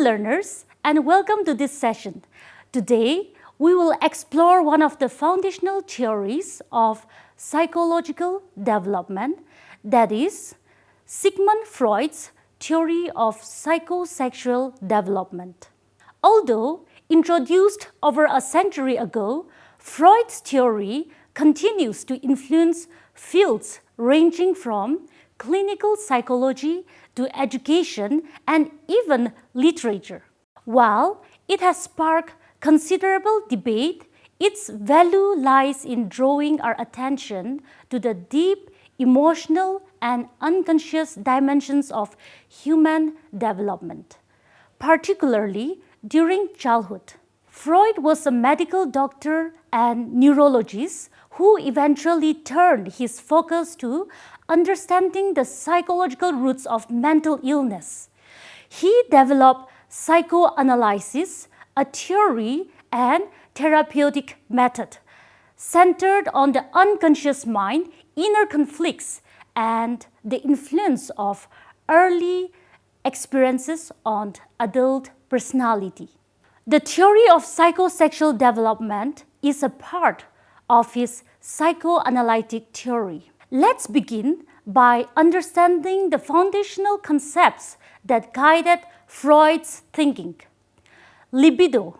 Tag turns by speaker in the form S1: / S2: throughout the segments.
S1: learners, and welcome to this session. Today, we will explore one of the foundational theories of psychological development, that is, Sigmund Freud's theory of psychosexual development. Although introduced over a century ago, Freud's theory continues to influence fields ranging from clinical psychology to education and even literature. While it has sparked considerable debate, its value lies in drawing our attention to the deep emotional and unconscious dimensions of human development, particularly during childhood. Freud was a medical doctor and neurologist who eventually turned his focus to understanding the psychological roots of mental illness. He developed psychoanalysis, a theory and therapeutic method centered on the unconscious mind, inner conflicts, and the influence of early experiences on adult personality. The theory of psychosexual development is a part of his psychoanalytic theory. Let's begin by understanding the foundational concepts that guided Freud's thinking. Libido.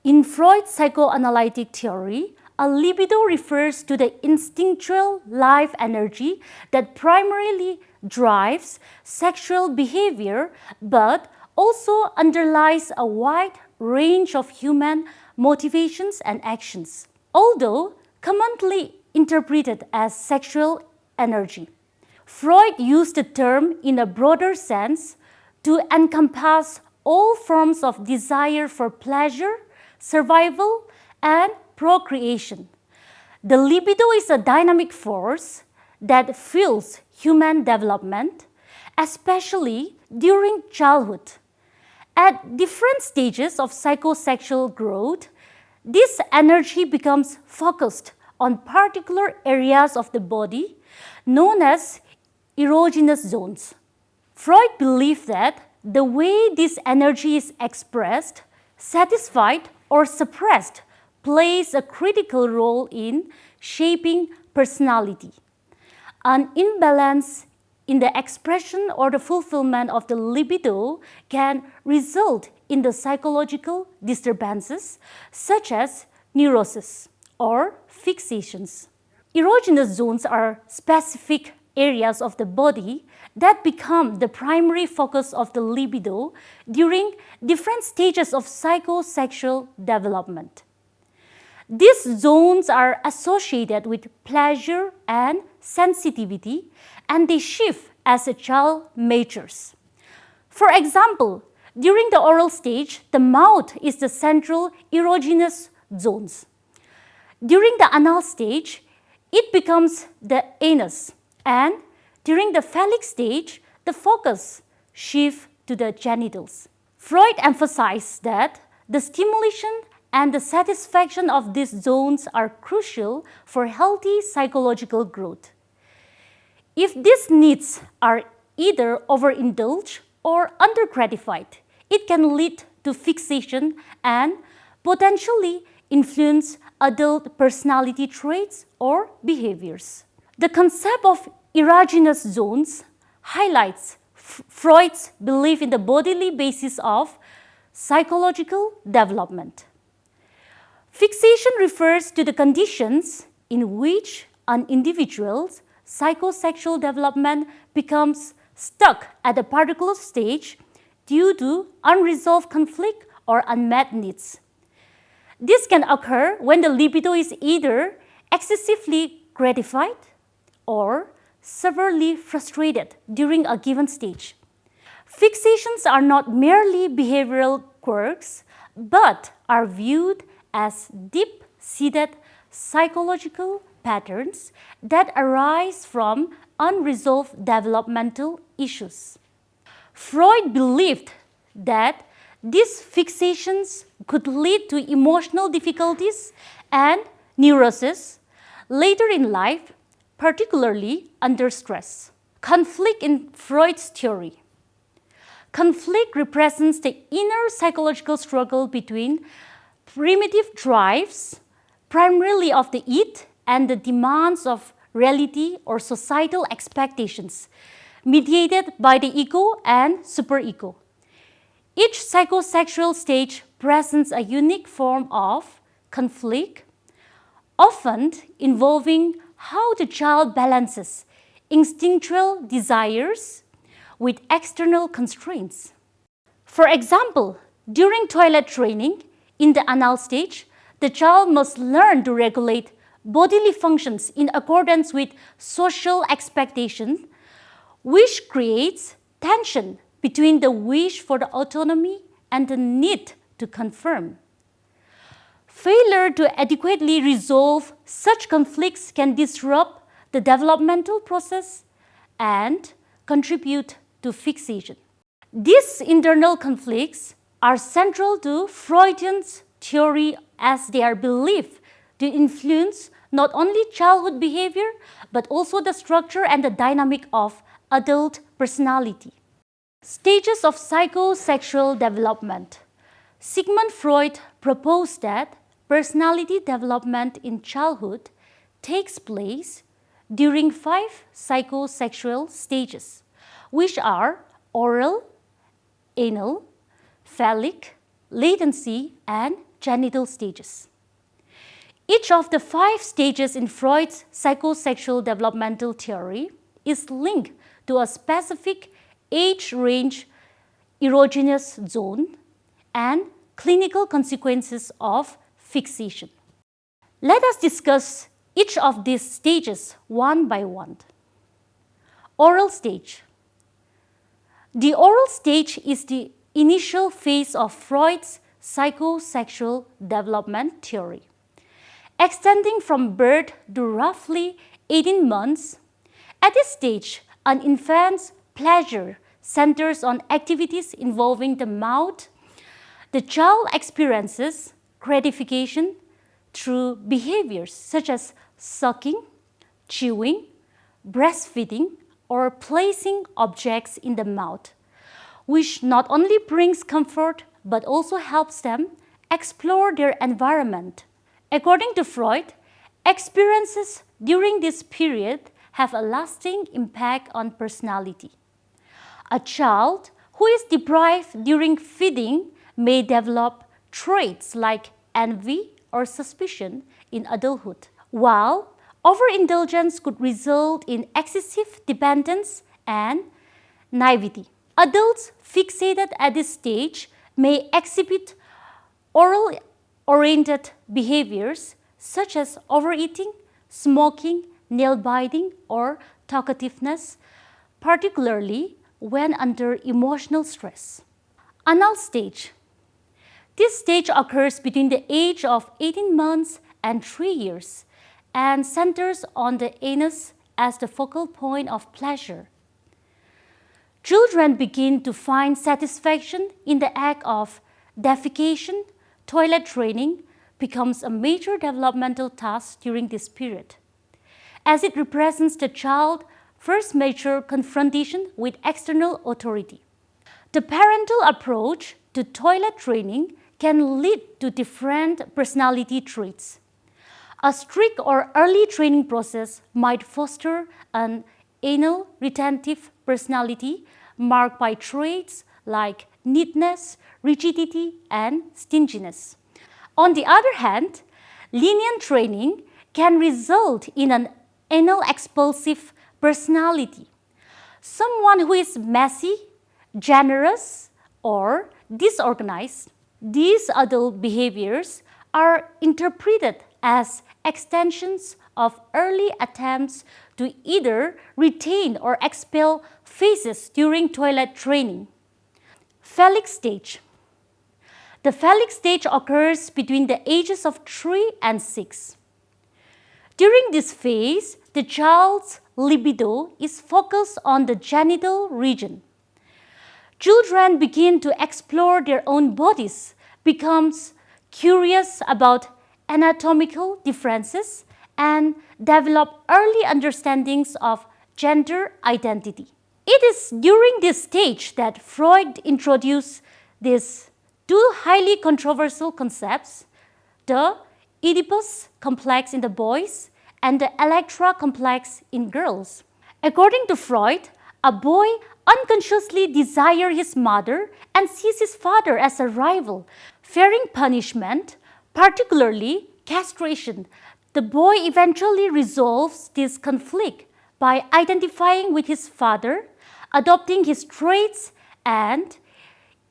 S1: In Freud's psychoanalytic theory, a libido refers to the instinctual life energy that primarily drives sexual behavior but also underlies a wide range of human motivations and actions, although commonly interpreted as sexual energy. Freud used the term in a broader sense to encompass all forms of desire for pleasure, survival, and procreation. The libido is a dynamic force that fuels human development, especially during childhood. At different stages of psychosexual growth, this energy becomes focused on particular areas of the body known as erogenous zones. Freud believed that the way this energy is expressed, satisfied, or suppressed plays a critical role in shaping personality. An imbalance in the expression or the fulfillment of the libido can result in the psychological disturbances such as neurosis or fixations. Erogenous zones are specific areas of the body that become the primary focus of the libido during different stages of psychosexual development. These zones are associated with pleasure and sensitivity, and they shift as a child matures. For example, during the oral stage, the mouth is the central erogenous zones. During the anal stage, it becomes the anus, and during the phallic stage, the focus shifts to the genitals. Freud emphasized that the stimulation and the satisfaction of these zones are crucial for healthy psychological growth. If these needs are either overindulged or undergratified, it can lead to fixation and potentially influence adult personality traits or behaviors. The concept of erogenous zones highlights Freud's belief in the bodily basis of psychological development. Fixation refers to the conditions in which an individual's psychosexual development becomes stuck at a particular stage due to unresolved conflict or unmet needs. This can occur when the libido is either excessively gratified or severely frustrated during a given stage. Fixations are not merely behavioral quirks, but are viewed as deep-seated psychological patterns that arise from unresolved developmental issues. Freud believed that these fixations could lead to emotional difficulties and neurosis later in life, particularly under stress. Conflict in Freud's theory. Conflict represents the inner psychological struggle between primitive drives, primarily of the id, and the demands of reality or societal expectations, mediated by the ego and superego. Each psychosexual stage presents a unique form of conflict, often involving how the child balances instinctual desires with external constraints. For example, during toilet training, in the anal stage, the child must learn to regulate bodily functions in accordance with social expectations, which creates tension between the wish for the autonomy and the need to conform. Failure to adequately resolve such conflicts can disrupt the developmental process and contribute to fixation. These internal conflicts are central to Freudian's theory, as they are believed to influence not only childhood behavior but also the structure and the dynamic of adult personality. Stages of psychosexual development. Sigmund Freud proposed that personality development in childhood takes place during 5 psychosexual stages, which are oral, anal, phallic, latency, and genital stages. Each of the 5 stages in Freud's psychosexual developmental theory is linked to a specific age range, erogenous zone, and clinical consequences of fixation. Let us discuss each of these stages one by one. Oral stage. The oral stage is the initial phase of Freud's psychosexual development theory. Extending from birth to roughly 18 months, at this stage, an infant's pleasure centers on activities involving the mouth. The child experiences gratification through behaviors such as sucking, chewing, breastfeeding, or placing objects in the mouth, which not only brings comfort but also helps them explore their environment. According to Freud, experiences during this period have a lasting impact on personality. A child who is deprived during feeding may develop traits like envy or suspicion in adulthood, while overindulgence could result in excessive dependence and naivety. Adults fixated at this stage may exhibit oral-oriented behaviors such as overeating, smoking, nail biting, or talkativeness, particularly when under emotional stress. Anal stage. This stage occurs between the age of 18 months and 3 years and centers on the anus as the focal point of pleasure. Children begin to find satisfaction in the act of defecation. Toilet training becomes a major developmental task during this period, as it represents the child's first major confrontation with external authority. The parental approach to toilet training can lead to different personality traits. A strict or early training process might foster an anal retentive personality marked by traits like neatness, rigidity, and stinginess. On the other hand, lenient training can result in an anal expulsive personality. Someone who is messy, generous, or disorganized. These adult behaviors are interpreted as extensions of early attempts to either retain or expel phases during toilet training. Phallic stage. The phallic stage occurs between the ages of 3 and 6. During this phase, the child's libido is focused on the genital region. Children begin to explore their own bodies, becomes curious about anatomical differences, and develop early understandings of gender identity. It is during this stage that Freud introduced these two highly controversial concepts, the Oedipus complex in the boys and the Electra complex in girls. According to Freud, a boy unconsciously desires his mother and sees his father as a rival, fearing punishment, particularly castration. The boy eventually resolves this conflict by identifying with his father, adopting his traits, and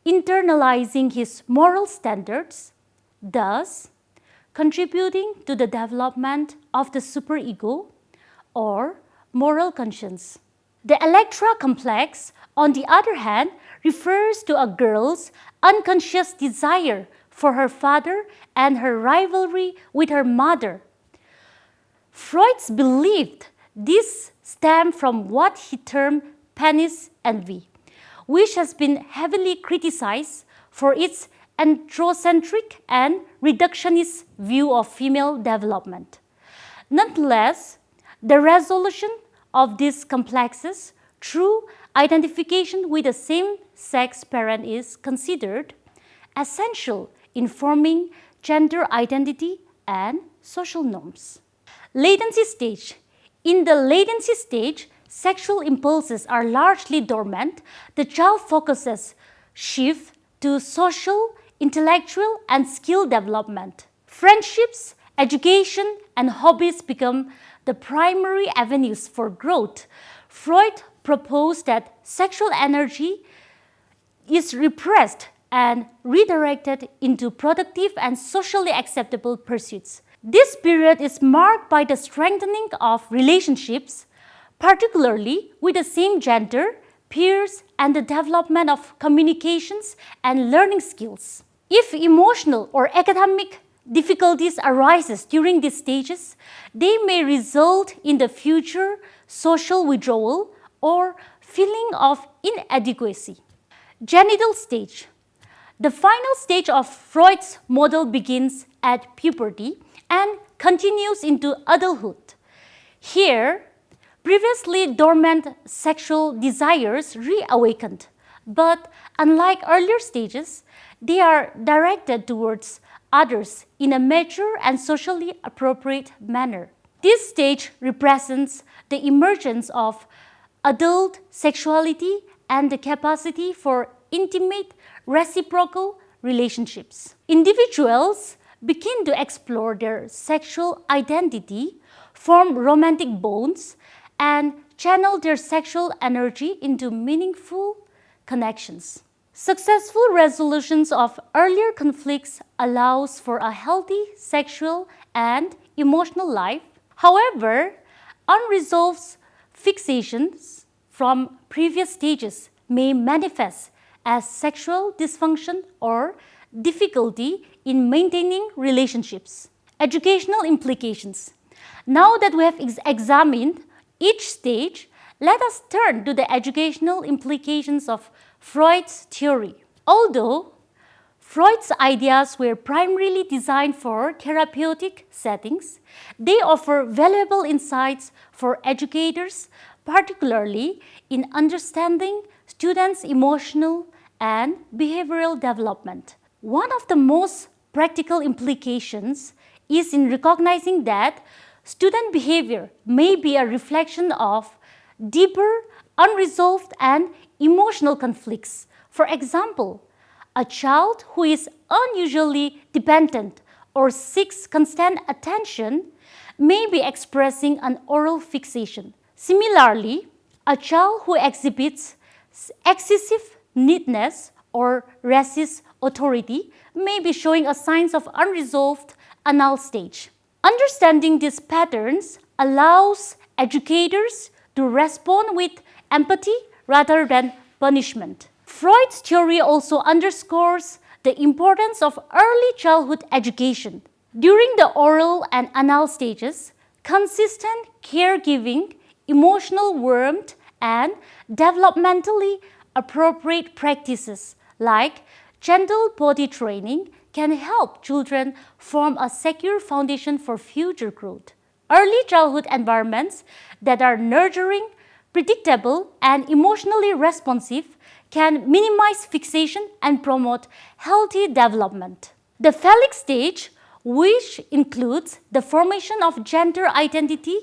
S1: internalizing his moral standards, thus contributing to the development of the superego or moral conscience. The Electra complex, on the other hand, refers to a girl's unconscious desire for her father and her rivalry with her mother. Freud believed this stemmed from what he termed penis envy, which has been heavily criticized for its androcentric and reductionist view of female development. Nonetheless, the resolution of these complexes through identification with a same-sex parent is considered essential in forming gender identity and social norms. Latency stage. In the latency stage, sexual impulses are largely dormant. The child focuses shift to social, intellectual, and skill development. Friendships, education, and hobbies become the primary avenues for growth. Freud proposed that sexual energy is repressed and redirected into productive and socially acceptable pursuits. This period is marked by the strengthening of relationships, particularly with the same gender, peers, and the development of communications and learning skills. If emotional or academic difficulties arises during these stages, they may result in the future social withdrawal or feeling of inadequacy. Genital stage. The final stage of Freud's model begins at puberty and continues into adulthood. Here, previously dormant sexual desires reawakened, but unlike earlier stages, they are directed towards others in a mature and socially appropriate manner. This stage represents the emergence of adult sexuality and the capacity for intimate, reciprocal relationships. Individuals begin to explore their sexual identity, form romantic bonds, and channel their sexual energy into meaningful connections. Successful resolutions of earlier conflicts allows for a healthy sexual and emotional life. However, unresolved fixations from previous stages may manifest as sexual dysfunction or difficulty in maintaining relationships. Educational implications. Now that we have examined each stage, let us turn to the educational implications of Freud's theory. Although Freud's ideas were primarily designed for therapeutic settings, they offer valuable insights for educators, particularly in understanding students' emotional and behavioral development. One of the most practical implications is in recognizing that student behavior may be a reflection of deeper, unresolved, and emotional conflicts. For example, a child who is unusually dependent or seeks constant attention may be expressing an oral fixation. Similarly, a child who exhibits excessive neatness or resists authority may be showing a signs of unresolved anal stage. Understanding these patterns allows educators to respond with empathy rather than punishment. Freud's theory also underscores the importance of early childhood education. During the oral and anal stages, consistent caregiving, emotional warmth, and developmentally appropriate practices like gentle body training can help children form a secure foundation for future growth. Early childhood environments that are nurturing, predictable, and emotionally responsive can minimize fixation and promote healthy development. The phallic stage, which includes the formation of gender identity,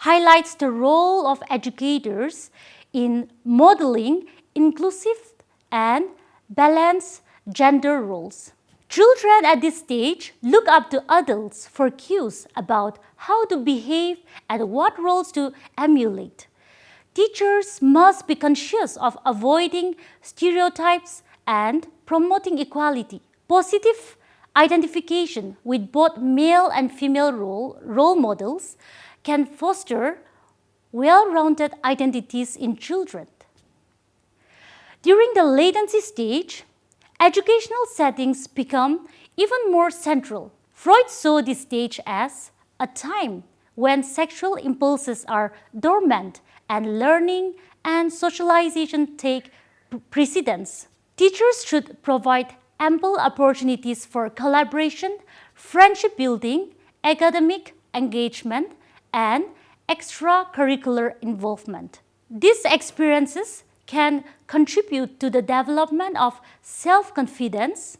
S1: highlights the role of educators in modeling inclusive and balanced gender roles. Children at this stage look up to adults for cues about how to behave and what roles to emulate. Teachers must be conscious of avoiding stereotypes and promoting equality. Positive identification with both male and female role models can foster well-rounded identities in children. During the latency stage, educational settings become even more central. Freud saw this stage as a time when sexual impulses are dormant and learning and socialization take precedence. Teachers should provide ample opportunities for collaboration, friendship building, academic engagement, and extracurricular involvement. These experiences can contribute to the development of self-confidence,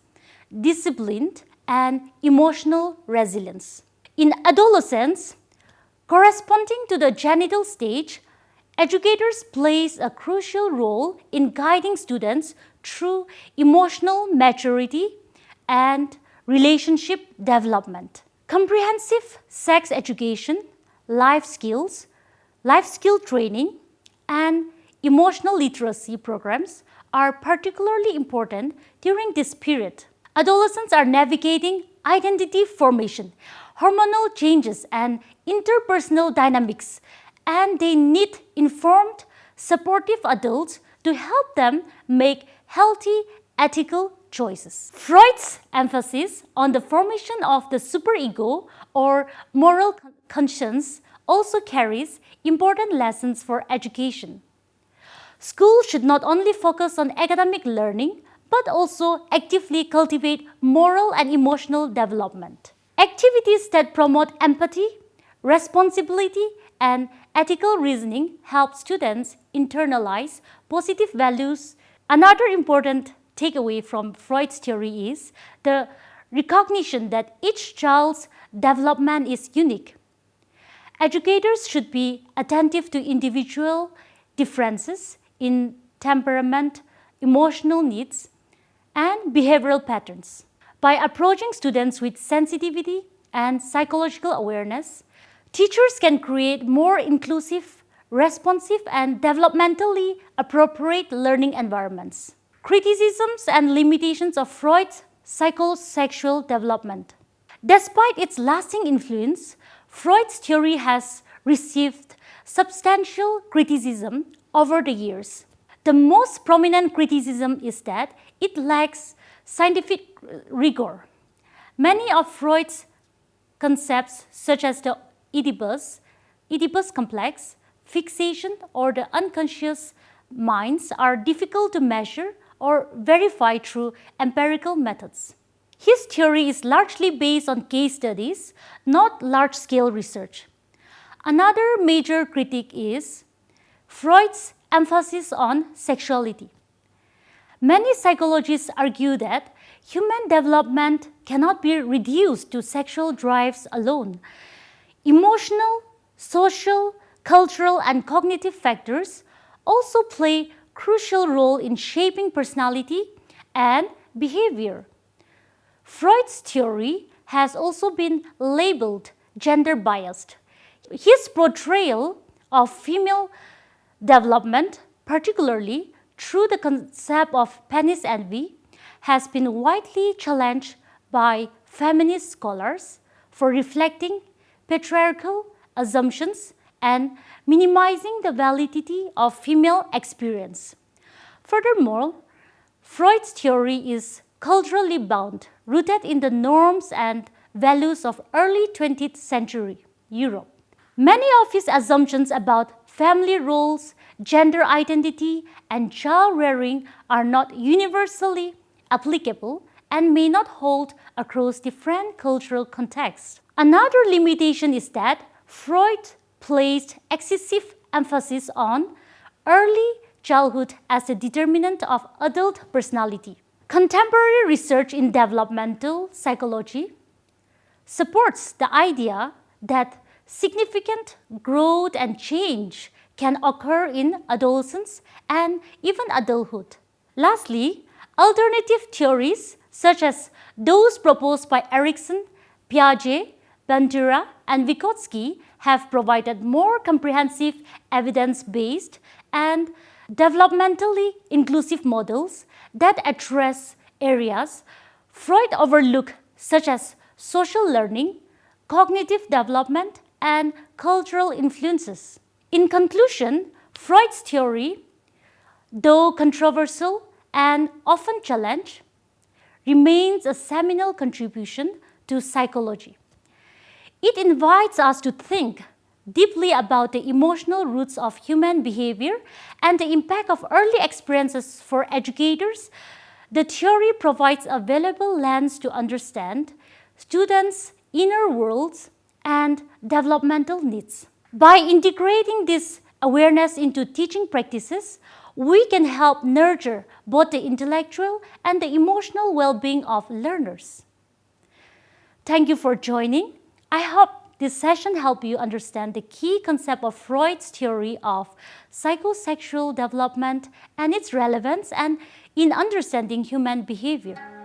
S1: discipline, and emotional resilience. In adolescence, corresponding to the genital stage, educators play a crucial role in guiding students through emotional maturity and relationship development. Comprehensive sex education, life skill training, and emotional literacy programs are particularly important during this period. Adolescents are navigating identity formation, hormonal changes, and interpersonal dynamics, and they need informed, supportive adults to help them make healthy, ethical choices. Freud's emphasis on the formation of the superego or moral conscience also carries important lessons for education. Schools should not only focus on academic learning, but also actively cultivate moral and emotional development. Activities that promote empathy, responsibility, and ethical reasoning help students internalize positive values. Another important takeaway from Freud's theory is the recognition that each child's development is unique. Educators should be attentive to individual differences in temperament, emotional needs, and behavioral patterns. By approaching students with sensitivity and psychological awareness, teachers can create more inclusive, responsive, and developmentally appropriate learning environments. Criticisms and limitations of Freud's psychosexual development. Despite its lasting influence, Freud's theory has received substantial criticism over the years. The most prominent criticism is that it lacks scientific rigor. Many of Freud's concepts, such as the Oedipus complex, fixation, or the unconscious minds, are difficult to measure or verify through empirical methods. His theory is largely based on case studies, not large-scale research. Another major critique is Freud's emphasis on sexuality. Many psychologists argue that human development cannot be reduced to sexual drives alone. Emotional, social, cultural, and cognitive factors also play crucial role in shaping personality and behavior. Freud's theory has also been labeled gender-biased. His portrayal of female development, particularly through the concept of penis envy, has been widely challenged by feminist scholars for reflecting patriarchal assumptions and minimizing the validity of female experience. Furthermore, Freud's theory is culturally bound, rooted in the norms and values of early 20th century Europe. Many of his assumptions about family roles, gender identity, and child rearing are not universally applicable and may not hold across different cultural contexts. Another limitation is that Freud placed excessive emphasis on early childhood as a determinant of adult personality. Contemporary research in developmental psychology supports the idea that significant growth and change can occur in adolescence and even adulthood. Lastly, alternative theories such as those proposed by Erikson, Piaget, Bandura, and Vygotsky have provided more comprehensive evidence-based and developmentally inclusive models that address areas Freud overlooked, such as social learning, cognitive development, and cultural influences. In conclusion, Freud's theory, though controversial and often challenged, remains a seminal contribution to psychology. It invites us to think deeply about the emotional roots of human behavior and the impact of early experiences for educators. The theory provides a valuable lens to understand students' inner worlds and developmental needs. By integrating this awareness into teaching practices, we can help nurture both the intellectual and the emotional well-being of learners. Thank you for joining. I hope this session helped you understand the key concept of Freud's theory of psychosexual development and its relevance in understanding human behavior.